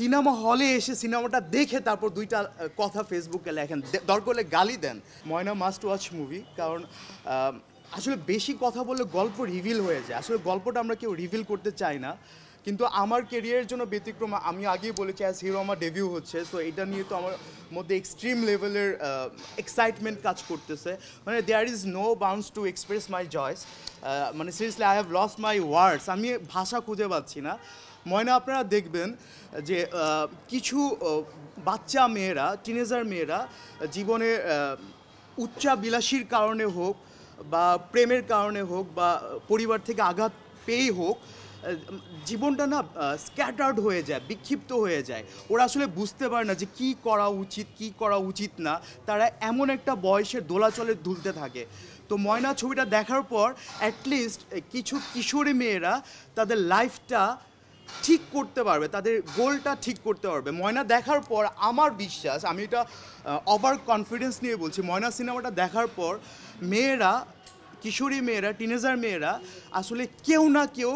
Cinema হলে এসে সিনেমাটা দেখে তারপর দুইটা কথা ফেসবুকে লেখেন, দরকার হলে গালি দেন। ময়না মাস্ট ওয়াচ মুভি, কারণ আসলে বেশি কথা বললে গল্প রিভিল হয়ে যায়। আসলে গল্পটা আমরা কেউ রিভিল করতে চাই না, কিন্তু আমার কেরিয়ারের জন্য ব্যতিক্রম। আমি আগেই বলেছি অ্যাজ হিরো আমার ডেবিউ হচ্ছে, সো এটা নিয়ে তো আমার মধ্যে এক্সট্রিম লেভেলের এক্সাইটমেন্ট কাজ করতেছে। মানে there is no bounds to express my joys. মানে seriously I have lost my words, আমি ভাষা খুঁজে পাচ্ছি না। ময়না আপনারা দেখবেন যে কিছু বাচ্চা মেয়েরা, টিনেজার মেয়েরা জীবনে উচ্চাবিলাসীর কারণে হোক বা প্রেমের কারণে হোক বা পরিবার থেকে আঘাত পেয়েই হোক, জীবনটা না স্ক্যাটার্ড হয়ে যায়, বিক্ষিপ্ত হয়ে যায়। ওরা আসলে বুঝতে পারে না যে কী করা উচিত, কী করা উচিত না। তারা এমন একটা বয়সের দোলাচলে দুলতে থাকে। তো ময়না ছবিটা দেখার পর অ্যাটলিস্ট কিছু কিশোরী মেয়েরা তাদের লাইফটা ঠিক করতে পারবে, তাদের গোলটা ঠিক করতে পারবে। ময়না দেখার পর আমার বিশ্বাস, আমি এটা ওভার কনফিডেন্স নিয়ে বলছি, ময়না সিনেমাটা দেখার পর মেয়েরা, কিশোরী মেয়েরা, টিনেজার মেয়েরা আসলে কেউ না কেউ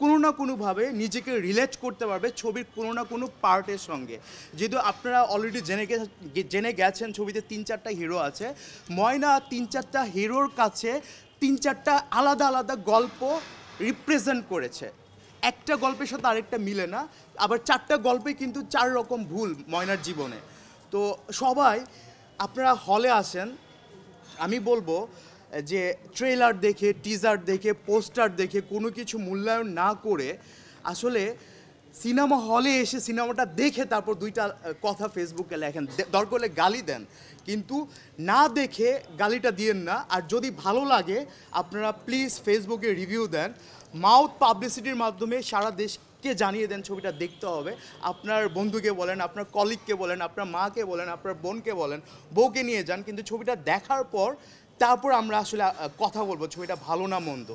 কোনো না কোনোভাবে নিজেকে রিলেট করতে পারবে ছবির কোনো না কোনো পার্টের সঙ্গে। যেহেতু আপনারা অলরেডি জেনে গেছেন ছবিতে 3-4টা হিরো আছে, ময়না 3-4টা হিরোর কাছে 3-4টা আলাদা আলাদা গল্প রিপ্রেজেন্ট করেছে। একটা গল্পের সাথে আরেকটা মিলে না, আবার 4টা গল্পে কিন্তু 4 রকম ভুল ময়নার জীবনে। তো সবাই আপনারা হলে আসেন, আমি বলবো যে ট্রেলার দেখে, টিজার দেখে, পোস্টার দেখে কোনো কিছু মূল্যায়ন না করে আসলে সিনেমা হলে এসে সিনেমাটা দেখে তারপর দুইটা কথা ফেসবুকে লেখেন, দরকার হলে গালি দেন, কিন্তু না দেখে গালিটা দিয়েন না। আর যদি ভালো লাগে আপনারা প্লিজ ফেসবুকে রিভিউ দেন, মাউথ পাবলিসিটির মাধ্যমে সারা দেশকে জানিয়ে দেন ছবিটা দেখতে হবে। আপনার বন্ধুকে বলেন, আপনার কলিগকে বলেন, আপনার মাকে বলেন, আপনার বোনকে বলেন, বউকে নিয়ে যান, কিন্তু ছবিটা দেখার পর তারপর আমরা আসলে কথা বলবো ছবিটা ভালো না মন্দ।